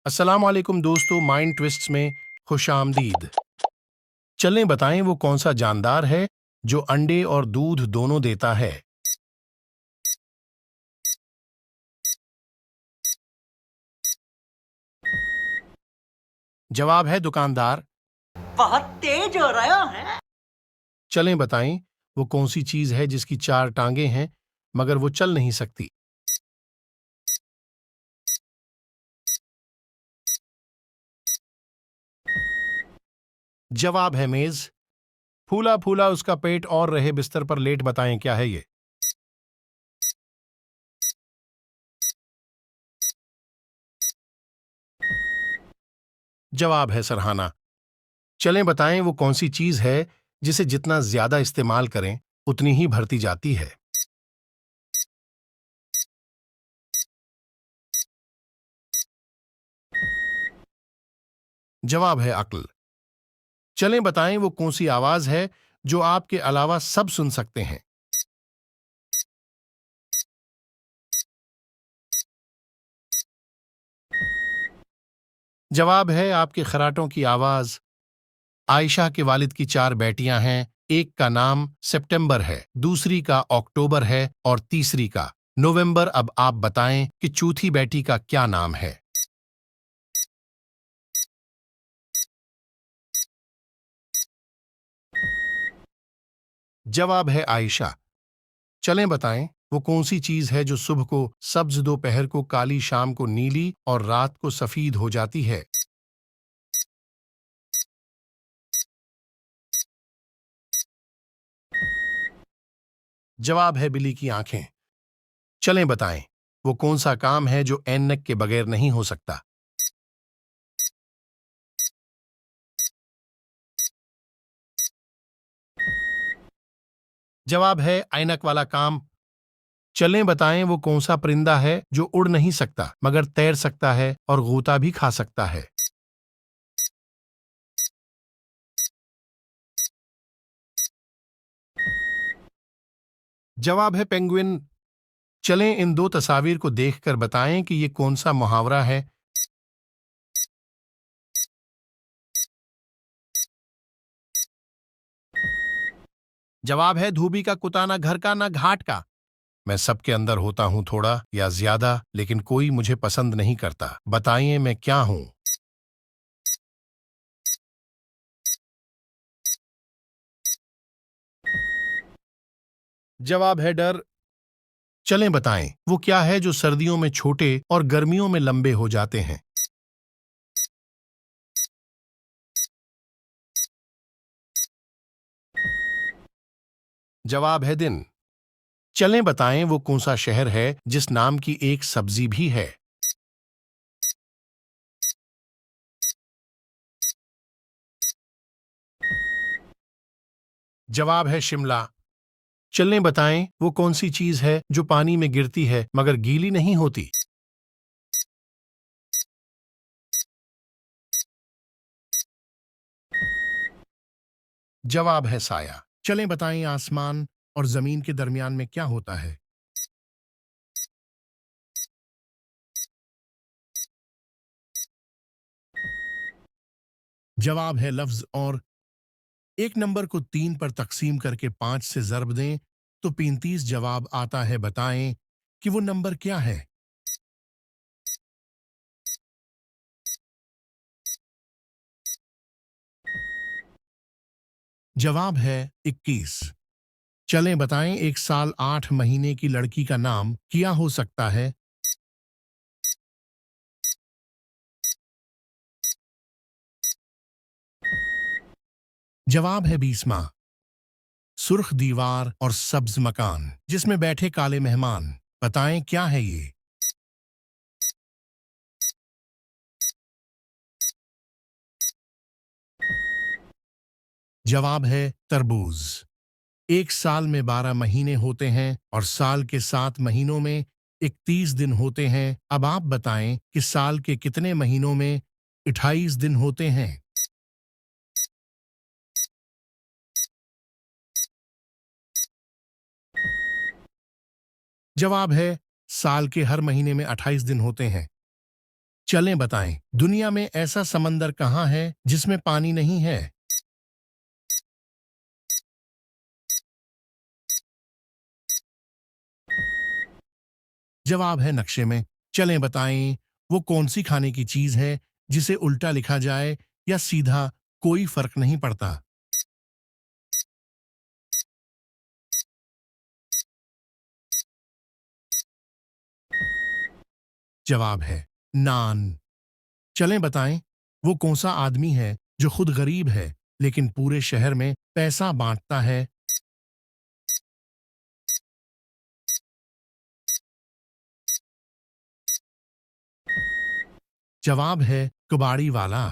अस्सलाम वालेकुम दोस्तों, माइंड ट्विस्ट्स में खुश आमदीद। चलें बताएं वो कौन सा जानदार है जो अंडे और दूध दोनों देता है। जवाब है दुकानदार। बहुत तेज हो रहा है। चलें बताएं वो कौन सी चीज है जिसकी चार टांगे हैं मगर वो चल नहीं सकती। जवाब है मेज। फूला फूला उसका पेट और रहे बिस्तर पर लेट, बताएं क्या है ये। जवाब है सरहाना। चलें बताएं वो कौन सी चीज है जिसे जितना ज्यादा इस्तेमाल करें उतनी ही भरती जाती है। जवाब है अक्ल। चलें बताएं वो कौन सी आवाज है जो आपके अलावा सब सुन सकते हैं। जवाब है आपके खराटों की आवाज। आयशा के वालिद की चार बेटियां हैं, एक का नाम सितंबर है, दूसरी का अक्टूबर है और तीसरी का नवंबर। अब आप बताएं कि चौथी बेटी का क्या नाम है। जवाब है आयशा। चलें बताएं वो कौन सी चीज है जो सुबह को सब्ज, दोपहर को काली, शाम को नीली और रात को सफेद हो जाती है। जवाब है बिल्ली की आंखें। चलें बताएं वो कौन सा काम है जो ऐनक के बगैर नहीं हो सकता। जवाब है ऐनक वाला काम। चलें बताएं वो कौन सा परिंदा है जो उड़ नहीं सकता मगर तैर सकता है और गोता भी खा सकता है। जवाब है पेंगुइन। चलें इन दो तस्वीर को देखकर बताएं कि ये कौन सा मुहावरा है। जवाब है धोबी का कुत्ता, ना घर का ना घाट का। मैं सबके अंदर होता हूं थोड़ा या ज्यादा, लेकिन कोई मुझे पसंद नहीं करता। बताइए मैं क्या हूं। जवाब है डर। चलें बताएं वो क्या है जो सर्दियों में छोटे और गर्मियों में लंबे हो जाते हैं। जवाब है दिन। चलें बताएं वो कौन सा शहर है जिस नाम की एक सब्जी भी है। जवाब है शिमला। चलें बताएं वो कौन सी चीज है जो पानी में गिरती है मगर गीली नहीं होती। जवाब है साया। चलें बताएं आसमान और जमीन के दरमियान में क्या होता है। जवाब है लफ्ज और। एक नंबर को 3 पर तकसीम करके 5 से ज़र्ब दें तो 35 जवाब आता है। बताएं कि वो नंबर क्या है। जवाब है 21। चलें बताएं 1 साल 8 महीने की लड़की का नाम क्या हो सकता है। जवाब है 20 माह। सुर्ख दीवार और सब्ज मकान जिसमें बैठे काले मेहमान, बताएं क्या है ये। जवाब है तरबूज। 1 साल में 12 महीने होते हैं और साल के 7 महीनों में 31 दिन होते हैं। अब आप बताएं कि साल के कितने महीनों में 28 दिन होते हैं। जवाब है साल के हर महीने में 28 दिन होते हैं। चलें बताएं, दुनिया में ऐसा समंदर कहाँ है जिसमें पानी नहीं है? जवाब है नक्शे में। चलें बताएं, वो कौन सी खाने की चीज है जिसे उल्टा लिखा जाए या सीधा, कोई फर्क नहीं पड़ता। जवाब है नान। चलें बताएं, वो कौन सा आदमी है जो खुद गरीब है लेकिन पूरे शहर में पैसा बांटता है? जवाब है कबाड़ी वाला।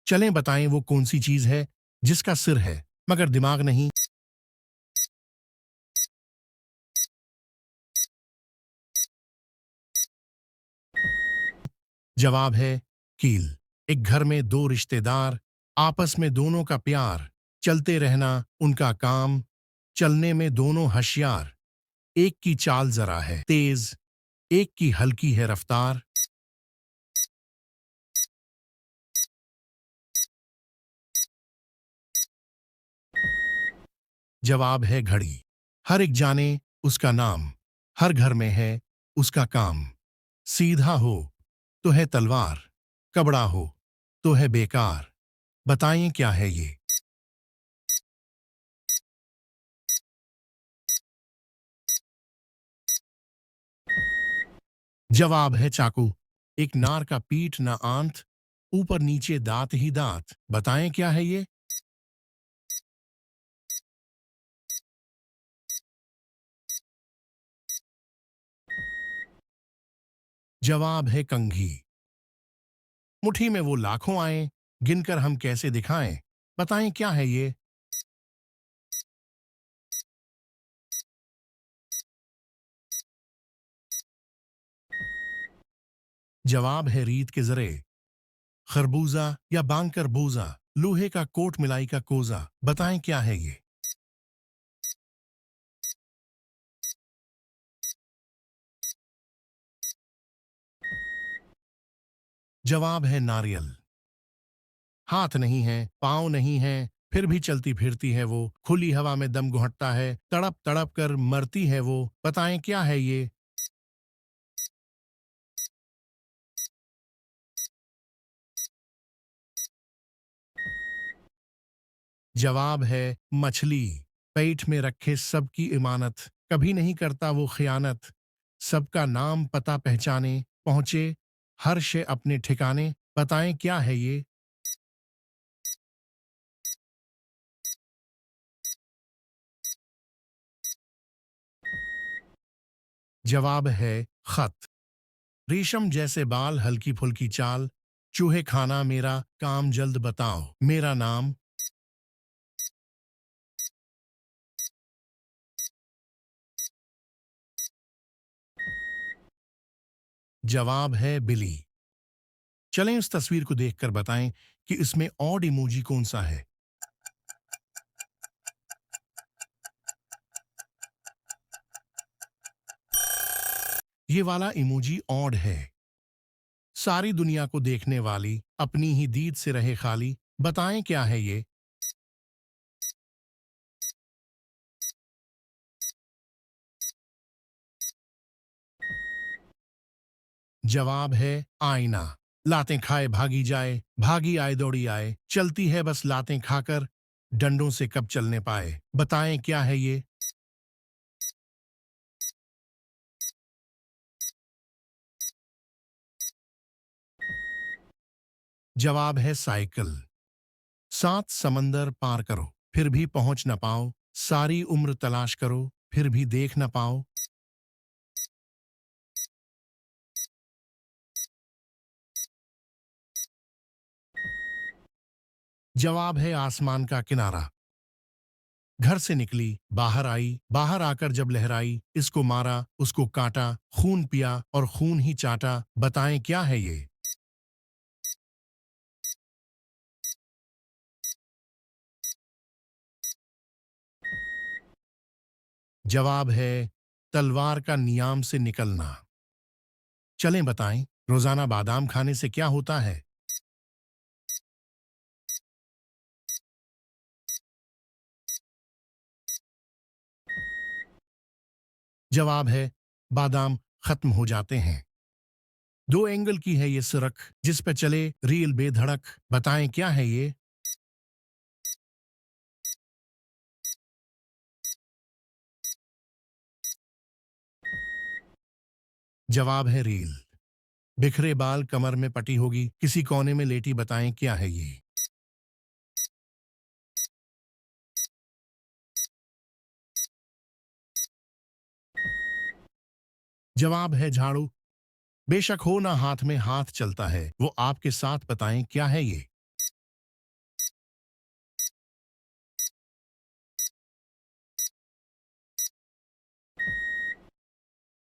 चलें बताएं, वो कौन सी चीज है जिसका सिर है मगर दिमाग नहीं? जवाब है कील। एक घर में दो रिश्तेदार, आपस में दोनों का प्यार, चलते रहना उनका काम, चलने में दोनों होशियार, एक की चाल जरा है तेज, एक की हल्की है रफ्तार। जवाब है घड़ी। हर एक जाने उसका नाम, हर घर में है उसका काम। सीधा हो तो है तलवार, कबड़ा हो तो है बेकार। बताइए क्या है ये? जवाब है चाकू। एक नार का पीठ ना आंत, ऊपर नीचे दांत ही दांत। बताएं क्या है ये? जवाब है कंघी। मुट्ठी में वो लाखों आए, गिनकर हम कैसे दिखाएं? बताएं क्या है ये? जवाब है रीत के जरे। खरबूजा या बांकर बूजा, लोहे का कोट मिलाई का कोजा। बताएं क्या है ये? जवाब है नारियल। हाथ नहीं है, पाँव नहीं है, फिर भी चलती फिरती है वो, खुली हवा में दम घुटता है, तड़प तड़प कर मरती है वो। बताएं क्या है ये? जवाब है मछली। पेट में रखे सबकी इमानत, कभी नहीं करता वो खियानत, सबका नाम पता पहचाने, पहुंचे हर शे अपने ठिकाने। बताएं क्या है ये? जवाब है खत। रेशम जैसे बाल, हल्की फुल्की चाल, चूहे खाना मेरा काम जल्द बताओ मेरा नाम। जवाब है बिली। चलें इस तस्वीर को देखकर बताएं कि इसमें ऑड इमोजी कौन सा है। ये वाला इमोजी ऑड है। सारी दुनिया को देखने वाली, अपनी ही दीद से रहे खाली। बताएं क्या है ये? जवाब है आईना। लातें खाए भागी जाए, भागी आए दौड़ी आए, चलती है बस लातें खाकर, डंडों से कब चलने पाए। बताएं क्या है ये? जवाब है साइकिल। सात समंदर पार करो फिर भी पहुंच न पाओ, सारी उम्र तलाश करो फिर भी देख न पाओ। जवाब है आसमान का किनारा। घर से निकली, बाहर आई, बाहर आकर जब लहराई, इसको मारा उसको काटा, खून पिया और खून ही चाटा। बताएं क्या है ये? जवाब है तलवार का नियाम से निकलना। चलें बताएं, रोजाना बादाम खाने से क्या होता है? जवाब है बादाम खत्म हो जाते हैं। 2 एंगल की है ये सड़क जिस पे चले रील बेधड़क, बताएं क्या है ये? जवाब है रील। बिखरे बाल कमर में पटी होगी, किसी कोने में लेटी, बताएं क्या है ये? जवाब है झाड़ू। बेशक हो ना हाथ में, हाथ चलता है वो आपके साथ, बताएं क्या है ये?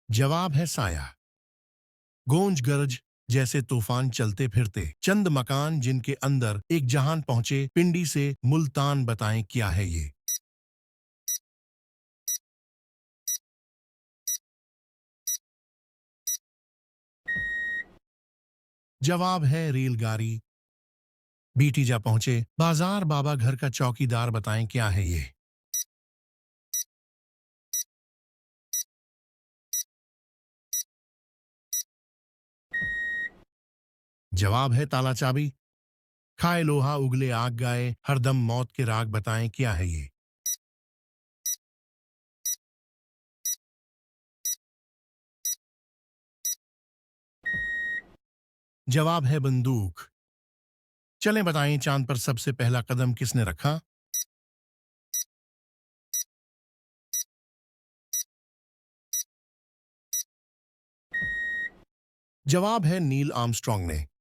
जवाब है साया। गूंज गरज जैसे तूफान चलते फिरते चंद मकान जिनके अंदर एक जहान पहुंचे, पिंडी से मुल्तान, बताएं क्या है ये? जवाब है रेलगाड़ी। बीटी जा पहुंचे बाजार बाबा घर का चौकीदार, बताएं क्या है ये? जवाब है ताला चाबी। खाए लोहा उगले आग गाए हरदम मौत के राग, बताएं क्या है ये? जवाब है बंदूक। चलें बताएं चांद पर सबसे पहला कदम किसने रखा? जवाब है नील आर्मस्ट्रॉन्ग ने।